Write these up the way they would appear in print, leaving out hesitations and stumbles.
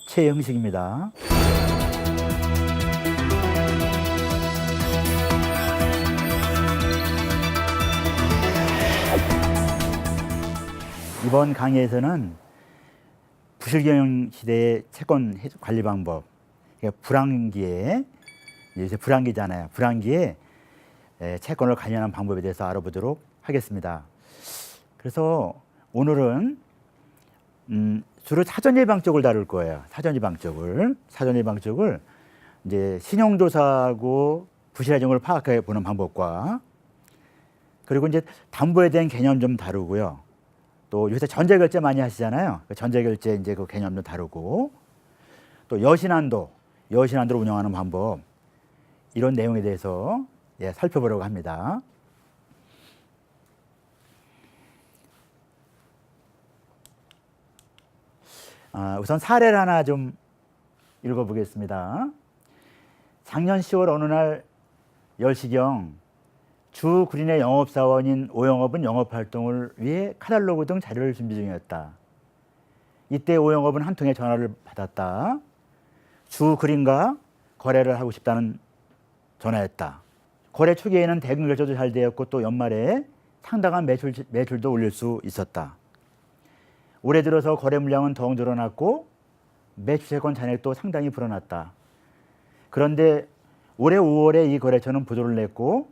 최영식입니다. 이번 강의에서는 부실경영 시대의 채권 관리 방법, 그러니까 불황기에, 요새 불황기잖아요. 불황기에 채권을 관리하는 방법에 대해서 알아보도록 하겠습니다. 그래서 오늘은 주로 사전 예방 쪽을 다룰 거예요. 사전 예방 쪽을 이제 신용조사하고 부실한 정보를 파악해 보는 방법과, 그리고 이제 담보에 대한 개념 좀 다루고요. 또 요새 전자결제 많이 하시잖아요. 전자결제 이제 그 개념도 다루고, 또 여신한도를 운영하는 방법, 이런 내용에 대해서 살펴보려고 합니다. 우선 사례를 하나 좀 읽어보겠습니다. 작년 10월 어느 날 10시경 주 구린의 영업사원인 오영업은 영업활동을 위해 카탈로그 등 자료를 준비 중이었다. 이때 오영업은 한 통의 전화를 받았다. 주 구린과 거래를 하고 싶다는 전화였다. 거래 초기에는 대금 결제도 잘 되었고 또 연말에 상당한 매출도 올릴 수 있었다. 올해 들어서 거래 물량은 더욱 늘어났고 매출채권 잔액도 상당히 불어났다. 그런데 올해 5월에 이 거래처는 부도를 냈고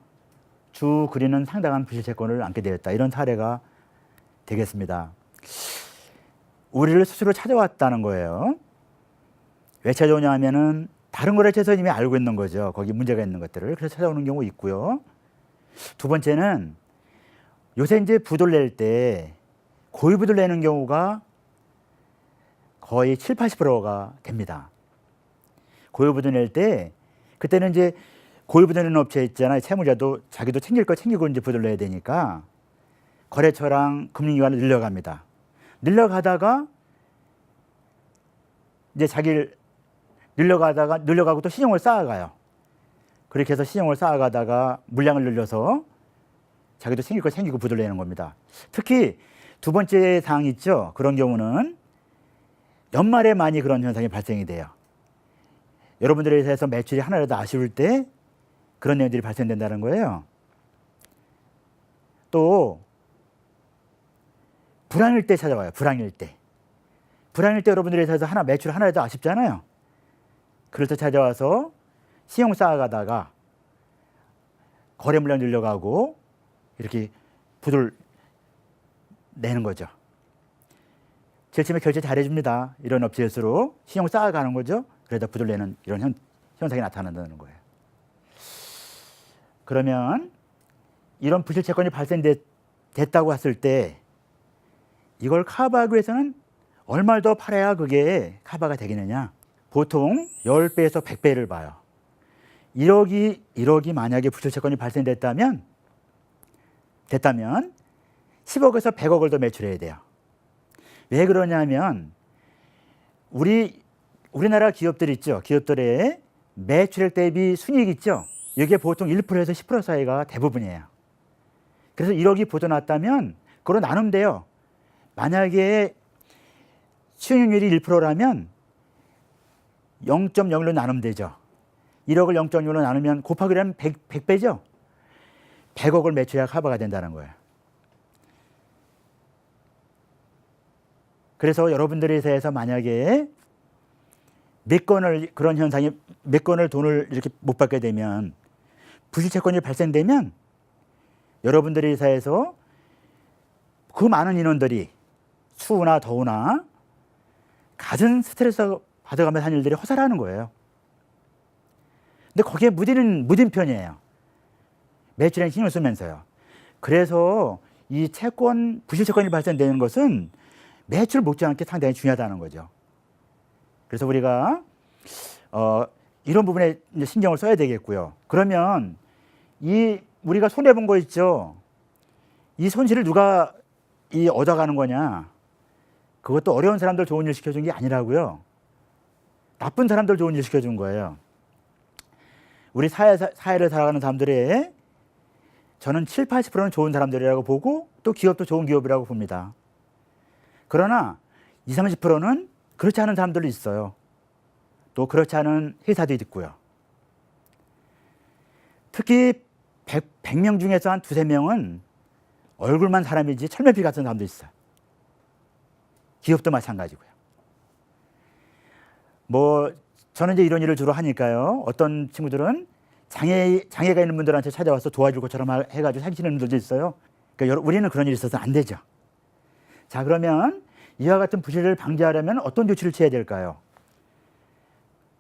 주 그리는 상당한 부실채권을 안게 되었다. 이런 사례가 되겠습니다. 우리를 스스로 찾아왔다는 거예요. 왜 찾아오냐 하면은 다른 거래처에서 이미 알고 있는 거죠. 거기 문제가 있는 것들을. 그래서 찾아오는 경우 있고요. 두 번째는 요새 이제 부도를 낼 때 고의부도를 내는 경우가 거의 7, 80%가 됩니다. 고의부도 낼 때 그때는 이제 고의부도 내는 업체 있잖아요. 채무자도 자기도 챙길 거 챙기고 이제 부도를 내야 되니까 거래처랑 금융기관을 늘려갑니다. 늘려가다가 이제 자기를 늘려가고 또 신용을 쌓아가요. 그렇게 해서 신용을 쌓아가다가 물량을 늘려서 자기도 챙길 거 챙기고 부도를 내는 겁니다. 특히 두 번째 사항 있죠. 그런 경우는 연말에 많이 그런 현상이 발생이 돼요. 여러분들에 대해서 매출이 하나라도 아쉬울 때 그런 내용들이 발생된다는 거예요. 또 불황일 때 찾아와요. 불황일 때 여러분들에 대해서 매출 하나라도 아쉽잖아요. 그럴 때 찾아와서 신용 쌓아가다가 거래 물량 늘려가고 이렇게 부도를 내는 거죠. 제일 처음에 결제 잘해줍니다. 이런 업체일수록 신용 쌓아가는 거죠. 그러다 부도를 내는 이런 현상이 나타난다는 거예요. 그러면 이런 부실채권이 발생됐다고 했을 때 이걸 커버하기 위해서는 얼마를 더 팔아야 그게 커버가 되겠느냐. 보통 10배에서 100배를 봐요. 1억이 만약에 부실채권이 발생됐다면 10억에서 100억을 더 매출해야 돼요. 왜 그러냐면 우리나라 기업들 있죠. 기업들의 매출액 대비 순이익 있죠. 이게 보통 1%에서 10% 사이가 대부분이에요. 그래서 1억이 부도 났다면 그걸 나누면 돼요. 만약에 수익률이 1%라면 0.01로 나누면 되죠. 1억을 0.1로 나누면 곱하기로 하면 100배죠. 100억을 매출해야 커버가 된다는 거예요. 그래서 여러분들에 대해서 만약에 몇 건을 돈을 이렇게 못 받게 되면 부실채권이 발생되면 여러분들의 회사에서 그 많은 인원들이 추우나 더우나 갖은 스트레스 받아가면서 하는 일들이 허살하는 거예요. 근데 거기에 무딘 편이에요. 매출에 신경 쓰면서요. 그래서 이 부실채권이 발생되는 것은 매출 못지않게 상당히 중요하다는 거죠. 그래서 우리가 이런 부분에 이제 신경을 써야 되겠고요. 그러면 우리가 손해본 거 있죠. 이 손실을 누가 얻어가는 거냐. 그것도 어려운 사람들 좋은 일 시켜준 게 아니라고요. 나쁜 사람들 좋은 일 시켜준 거예요. 우리 사회를 살아가는 사람들의 저는 7, 80%는 좋은 사람들이라고 보고 또 기업도 좋은 기업이라고 봅니다. 그러나 20, 30%는 그렇지 않은 사람들도 있어요. 또 그렇지 않은 회사도 있고요. 특히 100명 중에서 한 두세 명은 얼굴만 사람이지 철면피 같은 사람도 있어요. 기업도 마찬가지고요. 뭐 저는 이제 이런 일을 주로 하니까요. 어떤 친구들은 장애가 있는 분들한테 찾아와서 도와줄 것처럼 해가지고 사기치는 분들도 있어요. 그러니까 우리는 그런 일이 있어서 안 되죠. 자, 그러면 이와 같은 부실을 방지하려면 어떤 조치를 취해야 될까요?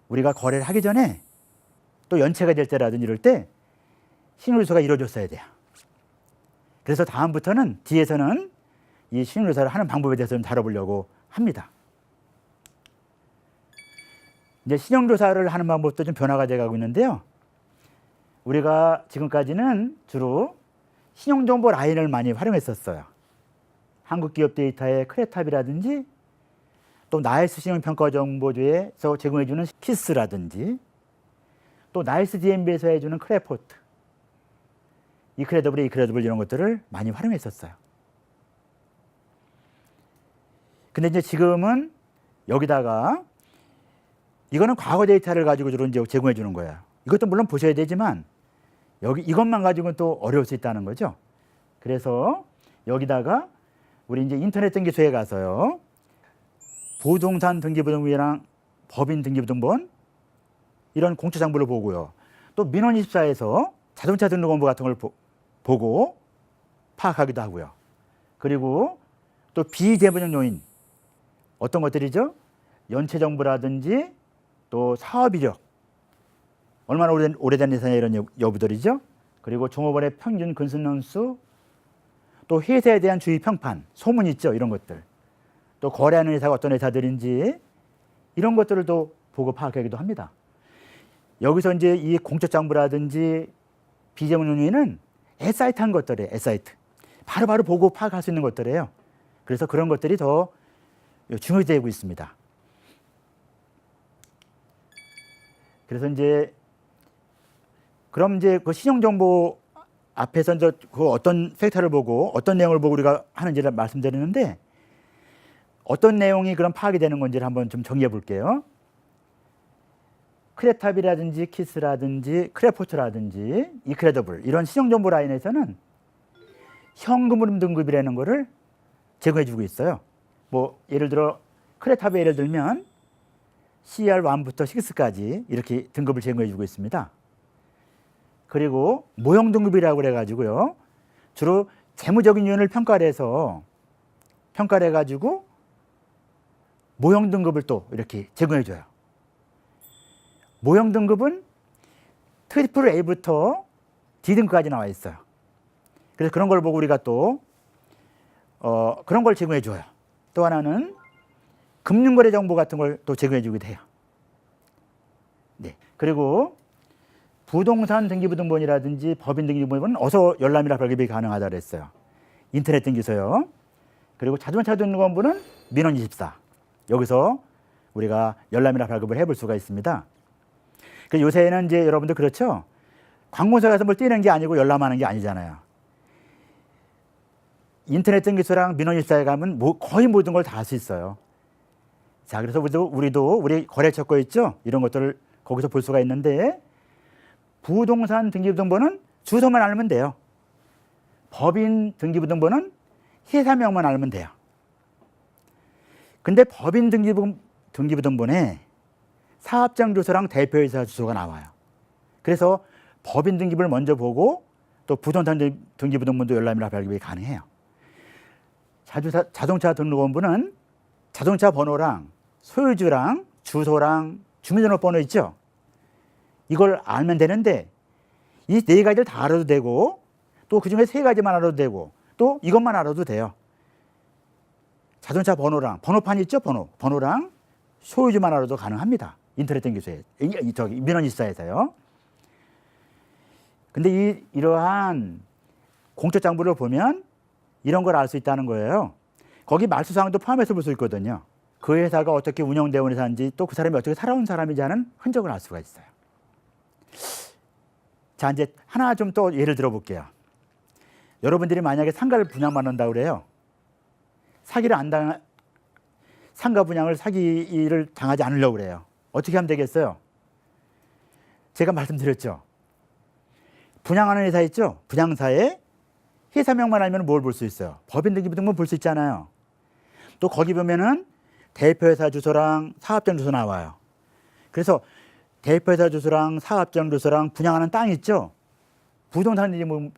우리가 거래를 하기 전에 또 연체가 될 때라든지 이럴 때 신용조사가 이루어졌어야 돼요. 그래서 다음부터는 뒤에서는 이 신용조사를 하는 방법에 대해서 좀 다뤄보려고 합니다. 이제 신용조사를 하는 방법도 좀 변화가 돼가고 있는데요. 우리가 지금까지는 주로 신용정보 라인을 많이 활용했었어요. 한국기업데이터의 크레탑이라든지 또 나이스 신용평가정보조에서 제공해주는 키스라든지 또 나이스 DMB에서 해주는 크레포트, 이크레더블 이런 것들을 많이 활용했었어요. 근데 이제 지금은 여기다가 이거는 과거 데이터를 가지고 주로 이제 제공해 주는 거예요. 이것도 물론 보셔야 되지만 여기 이것만 가지고는 또 어려울 수 있다는 거죠. 그래서 여기다가 우리 이제 인터넷 등기소에 가서요. 부동산 등기부등본이랑 법인 등기부등본 이런 공채 장부를 보고요. 또 민원24에서 자동차 등록번호 같은 걸 보고 파악하기도 하고요. 그리고 또 비대부적 요인 어떤 것들이죠? 연체 정보라든지 또 사업 이력 얼마나 오래된 회사냐 이런 여부들이죠. 그리고 종업원의 평균 근속 연수 또 회사에 대한 주의 평판, 소문 있죠. 이런 것들. 또 거래하는 회사가 어떤 회사들인지 이런 것들을 또 보고 파악하기도 합니다. 여기서 이제 이 공적 장부라든지 비대면 요인은 S사이트 한 것들이에요. S사이트. 바로바로 보고 파악할 수 있는 것들이에요. 그래서 그런 것들이 더 중요시되고 있습니다. 그래서 이제 그럼 이제 그 신용정보 앞에서 이제 그 어떤 팩터를 보고 어떤 내용을 보고 우리가 하는지를 말씀드리는데 어떤 내용이 그럼 파악이 되는 건지를 한번 좀 정리해 볼게요. 크레탑이라든지 키스라든지 크레포트라든지 이크레더블 이런 신용정보 라인에서는 현금 등급이라는 거를 제공해 주고 있어요. 뭐 예를 들어 크레탑에 예를 들면 CR1부터 6까지 이렇게 등급을 제공해 주고 있습니다. 그리고 모형 등급이라고 그래가지고요. 주로 재무적인 요인을 평가를 해가지고 모형 등급을 또 이렇게 제공해 줘요. 모형 등급은 트리플 A부터 D등급까지 나와 있어요. 그래서 그런 걸 보고 우리가 또 그런 걸 제공해 줘요. 또 하나는 금융거래 정보 같은 걸 또 제공해 주기도 해요. 네. 그리고 부동산 등기부등본이라든지 법인 등기부등본은 어서 열람이나 발급이 가능하다 그랬어요. 인터넷 등기소요. 그리고 자동차 등록번호는 민원24. 여기서 우리가 열람이나 발급을 해볼 수가 있습니다. 요새는 이제 여러분들 그렇죠? 관공서 가서 뭘 떼는 게 아니고 열람하는 게 아니잖아요. 인터넷 등기소랑 민원24에 가면 거의 모든 걸 다 할 수 있어요. 자, 그래서 우리도 우리 거래처거 있죠? 이런 것들을 거기서 볼 수가 있는데 부동산 등기부등본은 주소만 알면 돼요. 법인 등기부등본은 회사명만 알면 돼요. 근데 법인 등기부등본에 사업장 주소랑 대표이사 주소가 나와요. 그래서 법인 등기부를 먼저 보고 또 부동산 등기부등본도 열람이나 발급이 가능해요. 자동차 등록번호는 자동차 번호랑 소유주랑 주소랑 주민등록번호 있죠? 이걸 알면 되는데 이 네 가지를 다 알아도 되고 또 그중에 세 가지만 알아도 되고 또 이것만 알아도 돼요. 자동차 번호랑 번호판 있죠? 번호랑 소유주만 알아도 가능합니다. 인터넷 등기소에 민원24에서요. 근데 이러한 공적 장부를 보면 이런 걸 알 수 있다는 거예요. 거기 말소사항도 포함해서 볼 수 있거든요. 그 회사가 어떻게 운영되어 온 회사인지 또 그 사람이 어떻게 살아온 사람인지 하는 흔적을 알 수가 있어요. 자, 이제 하나 좀 또 예를 들어 볼게요. 여러분들이 만약에 상가를 분양받는다고 그래요. 상가 분양을 사기를 당하지 않으려고 그래요. 어떻게 하면 되겠어요? 제가 말씀드렸죠. 분양하는 회사 있죠? 분양사에 회사명만 알면 뭘 볼 수 있어요? 법인등기부등본 볼 수 있잖아요. 또 거기 보면은 대표회사 주소랑 사업장 주소 나와요. 그래서 대표회사 주소랑 사업장 주소랑 분양하는 땅 있죠? 부동산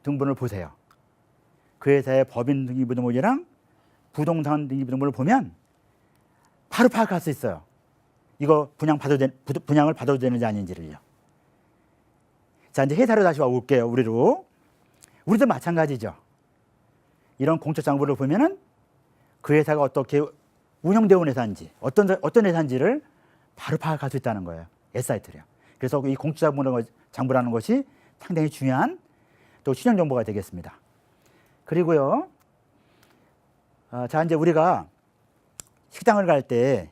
등본을 보세요. 그 회사의 법인 등기부등본이랑 부동산 등기부등본을 보면 바로 파악할 수 있어요. 이거 분양을 받아도 되는지 아닌지를요. 자, 이제 회사로 다시 와볼게요. 우리도 마찬가지죠. 이런 공적 정보를 보면은 그 회사가 어떻게 운영되어 온 회사인지, 어떤 회사인지를 바로 파악할 수 있다는 거예요. S사이트로요. 그래서 이 공적 정보라는 것이 상당히 중요한 또 신용 정보가 되겠습니다. 그리고요, 자, 이제 우리가 식당을 갈 때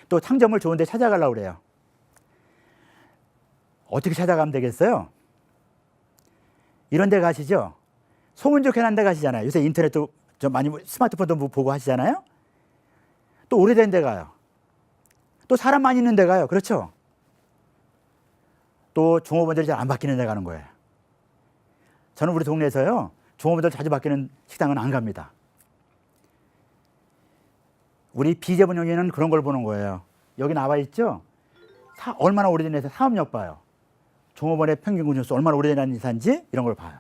또 상점을 좋은 데 찾아가려고 그래요. 어떻게 찾아가면 되겠어요? 이런 데 가시죠? 소문 좋게 난 데 가시잖아요. 요새 인터넷도 좀 많이 스마트폰도 보고 하시잖아요. 또 오래된 데 가요. 또 사람 많이 있는 데 가요. 그렇죠? 또 종업원들이 잘 안 바뀌는 데 가는 거예요. 저는 우리 동네에서요, 종업원들 자주 바뀌는 식당은 안 갑니다. 우리 비제분용에는 그런 걸 보는 거예요. 여기 나와 있죠? 얼마나 오래된 회사 사업력 봐요. 종업원의 평균 근무수 얼마나 오래된 회사인지 이런 걸 봐요.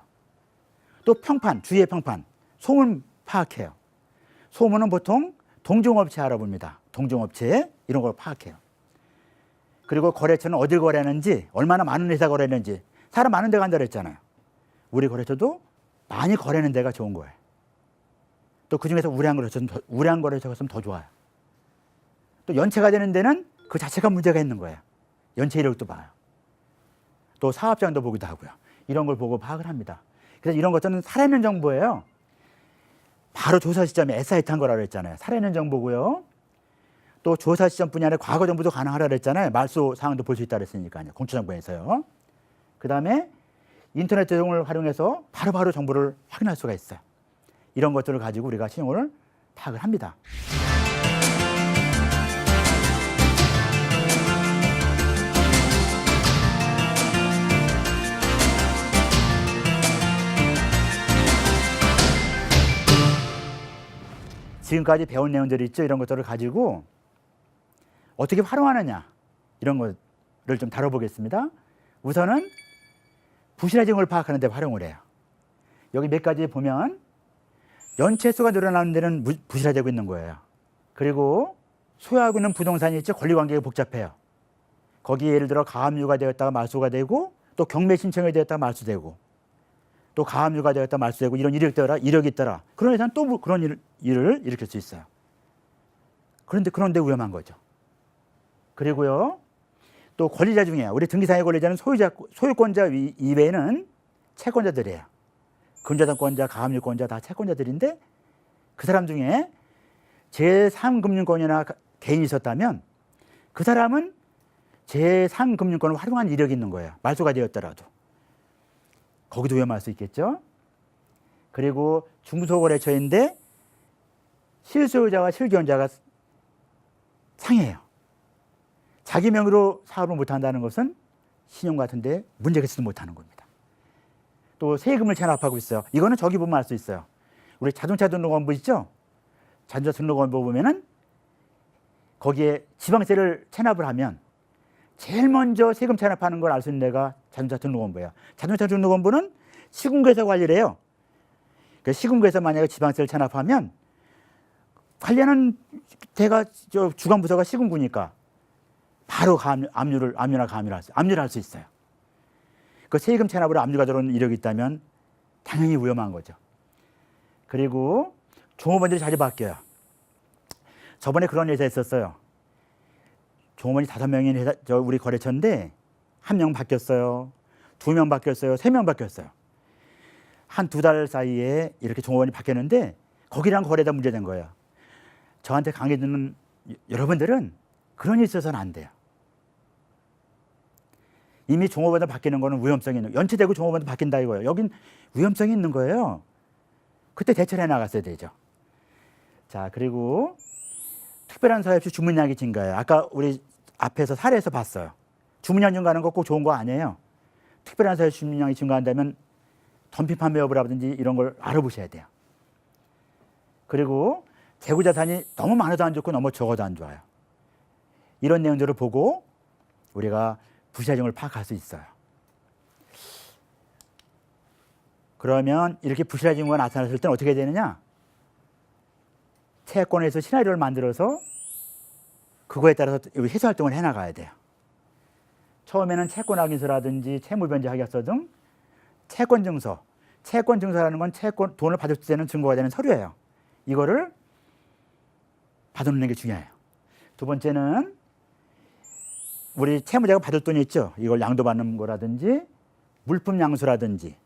또 평판, 주위의 평판, 소문 파악해요. 소문은 보통 동종업체 알아봅니다. 동종업체 이런 걸 파악해요. 그리고 거래처는 어딜 거래하는지, 얼마나 많은 회사 거래하는지, 사람 많은 데 간다 그랬잖아요. 우리 거래처도 많이 거래하는 데가 좋은 거예요. 또 그중에서 우량 거래처가 있으면 더 좋아요. 또 연체가 되는 데는 그 자체가 문제가 있는 거예요. 연체 이력도 봐요. 또 사업장도 보기도 하고요. 이런 걸 보고 파악을 합니다. 그래서 이런 것들은 살아있는 정보예요. 바로 조사 시점에 S사이트 한 거라고 했잖아요. 살아있는 정보고요. 또 조사 시점뿐이 아니라 과거 정보도 가능하라고 그랬잖아요. 말소 사항도 볼 수 있다고 했으니까요. 공투정보에서요. 그 다음에 인터넷 등을 활용해서 바로바로 정보를 확인할 수가 있어요. 이런 것들을 가지고 우리가 신용을 파악을 합니다. 지금까지 배운 내용들이 있죠. 이런 것들을 가지고 어떻게 활용하느냐 이런 것을 좀 다뤄보겠습니다. 우선은 부실화 증후를 파악하는 데 활용을 해요. 여기 몇 가지 보면 연체수가 늘어나는 데는 부실화되고 있는 거예요. 그리고 소유하고 있는 부동산이 있죠. 권리관계가 복잡해요. 거기에 예를 들어 가압류가 되었다가 말소가 되고 또 경매 신청이 되었다가 말소되고 또 가압류가 되었다가 말소되고 이런 이력이 있더라. 그런 회사는 또 그런 일을 일으킬 수 있어요. 그런데 위험한 거죠. 그리고요. 또 권리자 중에 우리 등기상의 권리자는 소유권자 이외에는 채권자들이에요. 근저당권자, 가압류권자 다 채권자들인데 그 사람 중에 제3금융권이나 개인이 있었다면 그 사람은 제3금융권을 활용한 이력이 있는 거예요. 말소가 되었더라도. 거기도 위험할 수 있겠죠. 그리고 중소거래처인데 실소유자와 실기원자가 상해요. 자기 명의로 사업을 못한다는 것은 신용 같은 데 문제가 있어도 못하는 겁니다. 또 세금을 체납하고 있어요. 이거는 저기 보면 알 수 있어요. 우리 자동차 등록원부 있죠? 자동차 등록원부 보면은 거기에 지방세를 체납을 하면 제일 먼저 세금 체납하는 걸 알 수 있는 데가 자동차 등록원부예요. 자동차 등록원부는 시군구에서 관리를 해요. 그러니까 시군구에서 만약에 지방세를 체납하면 관리하는 데가 주관부서가 시군구니까 바로 압류나 가압류를 할 수 있어요. 그 세금 체납으로 압류가 들어오는 이력이 있다면 당연히 위험한 거죠. 그리고 종업원들이 자주 바뀌어요. 저번에 그런 회사 있었어요. 종업원이 5명인 회사, 우리 거래처인데 1명 바뀌었어요. 2명 바뀌었어요. 3명 바뀌었어요. 한 2달 사이에 이렇게 종업원이 바뀌었는데 거기랑 거래다 문제된 거예요. 저한테 강의 듣는 여러분들은 그런 일이 있어서는 안 돼요. 이미 종업원들 바뀌는 거는 위험성이 있는 거예요. 연체되고 종업원들 바뀐다 이거예요. 여긴 위험성이 있는 거예요. 그때 대처를 해나갔어야 되죠. 자, 그리고 특별한 사회 없이 주문량이 증가해요. 아까 우리 앞에서 사례에서 봤어요. 주문량 증가하는 거 꼭 좋은 거 아니에요. 특별한 사회 주문량이 증가한다면 덤핑 판매 여부라든지 이런 걸 알아보셔야 돼요. 그리고 재고 자산이 너무 많아도 안 좋고 너무 적어도 안 좋아요. 이런 내용들을 보고 우리가 부실증을 파악할 수 있어요. 그러면 이렇게 부실화 징후가 나타났을 때는 어떻게 되느냐? 채권에서 시나리오를 만들어서 그거에 따라서 해소 활동을 해나가야 돼요. 처음에는 채권 확인서라든지 채무변제 확약서 등 채권 증서. 채권 증서라는 건 채권 돈을 받을 때는 증거가 되는 서류예요. 이거를 받아놓는 게 중요해요. 두 번째는 우리 채무자가 받을 돈이 있죠. 이걸 양도받는 거라든지 물품 양수라든지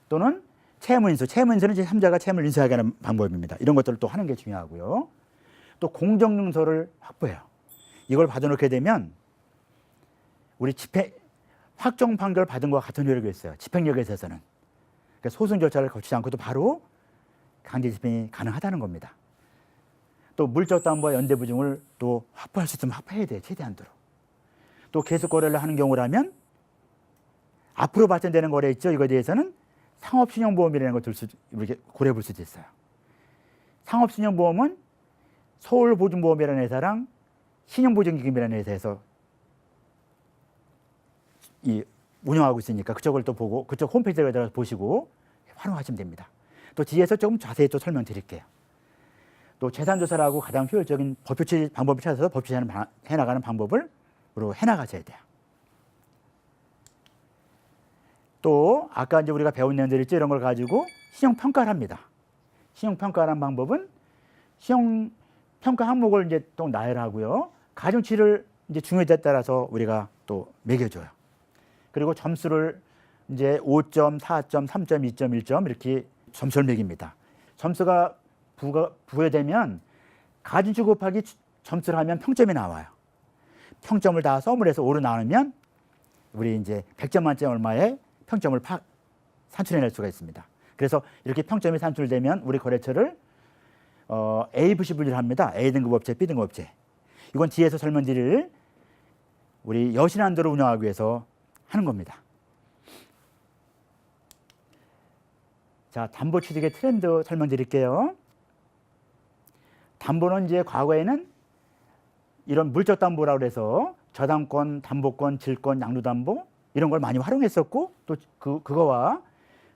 또는 채무인수. 채무인수는 제3자가 채무를 인수하게 하는 방법입니다. 이런 것들을 또 하는 게 중요하고요. 또 공정증서를 확보해요. 이걸 받아놓게 되면 우리 확정 판결 받은 것과 같은 효력이 있어요. 집행력에 있어서는. 그러니까 소송 절차를 거치지 않고도 바로 강제 집행이 가능하다는 겁니다. 또 물적 담보와 연대 부증을 또 확보할 수 있으면 확보해야 돼요. 최대한도로. 또 계속 거래를 하는 경우라면 앞으로 발전되는 거래 있죠. 이거에 대해서는 상업신용보험이라는 것을 이렇게 고려해 볼 수도 있어요. 상업신용보험은 서울보증보험이라는 회사랑 신용보증기금이라는 회사에서 운영하고 있으니까 그쪽을 또 보고 그쪽 홈페이지에 들어가서 보시고 활용하시면 됩니다. 또 뒤에서 조금 자세히 또 설명드릴게요. 또 재산조사라고 가장 효율적인 법조치 방법을 찾아서 법조치 해나가는 방법을 해나가셔야 돼요. 또 아까 이제 우리가 배운 내용들 있죠. 이런 걸 가지고 신용평가를 합니다. 신용평가라는 방법은 신용평가 항목을 이제 또 나열하고요. 가중치를 이제 중요도에 따라서 우리가 또 매겨줘요. 그리고 점수를 이제 5점, 4점, 3점, 2점, 1점 이렇게 점수를 매깁니다. 점수가 부여되면 가중치 곱하기 점수를 하면 평점이 나와요. 평점을 다 썸을 해서 5로 나누면 우리 이제 100점 만점에 얼마에 평점을 산출해낼 수가 있습니다. 그래서 이렇게 평점이 산출되면 우리 거래처를 A, B 분류를 합니다. A 등급 업체, B 등급 업체. 이건 뒤에서 설명드릴 우리 여신한도를 운영하기 위해서 하는 겁니다. 자, 담보 취득의 트렌드 설명드릴게요. 담보는 이제 과거에는 이런 물적 담보라고 해서 저당권, 담보권, 질권, 양도담보 이런 걸 많이 활용했었고 또 그거와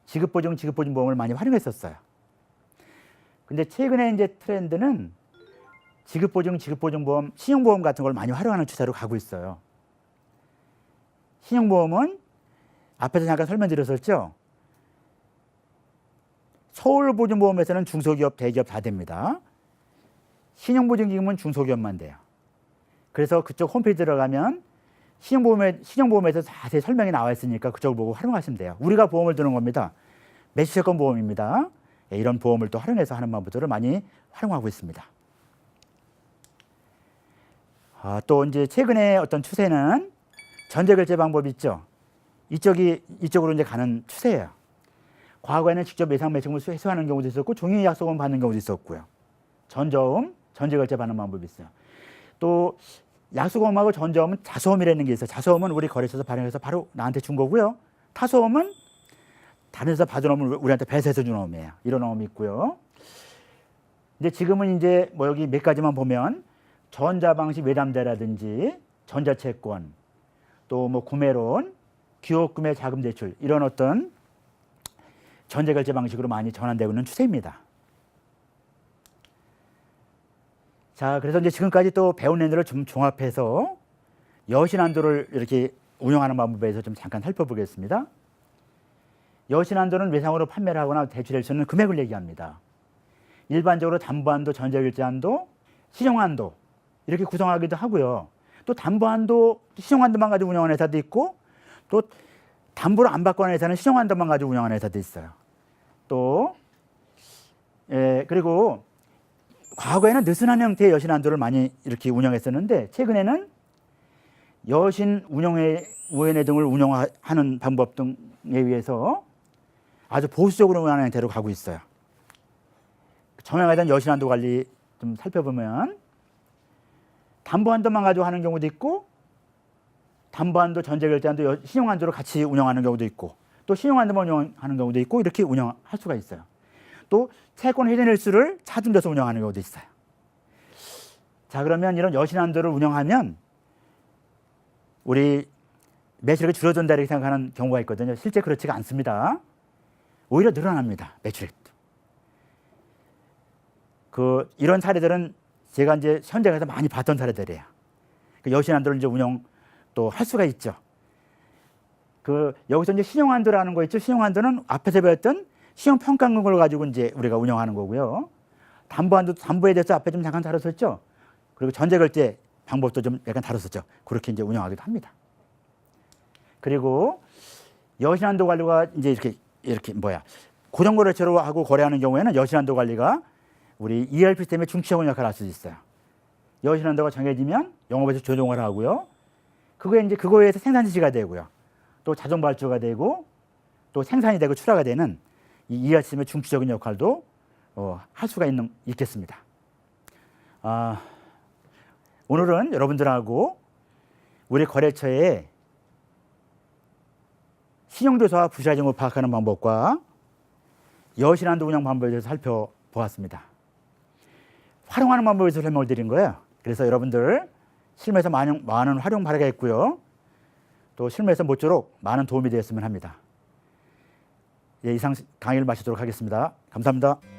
지급보증, 지급보증보험을 많이 활용했었어요. 근데 최근에 이제 트렌드는 지급보증, 지급보증보험, 신용보험 같은 걸 많이 활용하는 추세로 가고 있어요. 신용보험은 앞에서 잠깐 설명드렸었죠. 서울보증보험에서는 중소기업, 대기업 다 됩니다. 신용보증기금은 중소기업만 돼요. 그래서 그쪽 홈페이지 들어가면 신용보험에서 자세히 설명이 나와 있으니까 그쪽을 보고 활용하시면 돼요. 우리가 보험을 드는 겁니다. 매수채권 보험입니다. 이런 보험을 또 활용해서 하는 방법들을 많이 활용하고 있습니다. 또 이제 최근에 어떤 추세는 전자결제 방법이 있죠. 이쪽으로 이제 가는 추세예요. 과거에는 직접 매상 매칭을 회수하는 경우도 있었고 종이 약속을 받는 경우도 있었고요. 전저음, 전자결제 받는 방법이 있어요. 또 약속음하고 전저음은 자소음이라는 게 있어요. 자소음은 우리 거래처에서 발행해서 바로 나한테 준 거고요. 타소음은 다른 데서 받은 어음을 우리한테 배세해서 준 어음이에요. 이런 어음이 있고요. 이제 지금은 이제 뭐 여기 몇 가지만 보면 전자방식 외담대라든지 전자채권, 또 뭐 구매론, 기업구매 자금 대출 이런 어떤 전자결제 방식으로 많이 전환되고 있는 추세입니다. 자, 그래서 이제 지금까지 또 배운 내용들을 좀 종합해서 여신한도를 이렇게 운영하는 방법에 대해서 좀 잠깐 살펴보겠습니다. 여신한도는 외상으로 판매를 하거나 대출할 수 있는 금액을 얘기합니다. 일반적으로 담보한도, 전자결제한도, 신용한도 이렇게 구성하기도 하고요. 또 담보한도, 신용한도만 가지고 운영하는 회사도 있고 또 담보를 안 받고 하는 회사는 신용한도만 가지고 운영하는 회사도 있어요. 또 그리고 과거에는 느슨한 형태의 여신한도를 많이 이렇게 운영했었는데 최근에는 여신 운영위원회 등을 운영하는 방법 등에 의해서 아주 보수적으로 운영하는 형태로 가고 있어요. 정형에 대한 여신한도 관리 좀 살펴보면 담보한도만 가지고 하는 경우도 있고 담보한도, 전세결제한도, 신용한도로 같이 운영하는 경우도 있고 또 신용한도만 운영하는 경우도 있고 이렇게 운영할 수가 있어요. 또 채권 회전일수를 차등돼서 운영하는 경우도 있어요. 자, 그러면 이런 여신한도를 운영하면 우리 매출액이 줄어든다 이렇게 생각하는 경우가 있거든요. 실제 그렇지가 않습니다. 오히려 늘어납니다. 매출액도. 이런 사례들은 제가 이제 현장에서 많이 봤던 사례들이에요. 여신한도를 이제 운영 또 할 수가 있죠. 여기서 이제 신용한도라는 거 있죠. 신용한도는 앞에서 배웠던 신용평가금을 가지고 이제 우리가 운영하는 거고요. 담보한도, 담보에 대해서 앞에 좀 잠깐 다뤘었죠. 그리고 전세결제 방법도 좀 약간 다뤘었죠. 그렇게 이제 운영하기도 합니다. 그리고 여신한도 관리가 이제 이렇게 고정거래처로 하고 거래하는 경우에는 여신한도 관리가 우리 ERP 시스템의 중추적인 역할을 할 수 있어요. 여신한도가 정해지면 영업에서 조정을 하고요. 그거에 의해서 생산 지시가 되고요. 또 자동 발주가 되고 또 생산이 되고 출하가 되는 이 ERP 시스템의 중추적인 역할도 할 수가 있겠습니다. 오늘은 여러분들하고 우리 거래처의 신용조사와 부실하증을 파악하는 방법과 여신한도 운영 방법에 대해서 살펴보았습니다. 활용하는 방법에 대해서 설명을 드린 거예요. 그래서 여러분들 실무에서 많은 활용 바라겠고요. 또 실무에서 모쪼록 많은 도움이 되었으면 합니다. 이상 강의를 마치도록 하겠습니다. 감사합니다.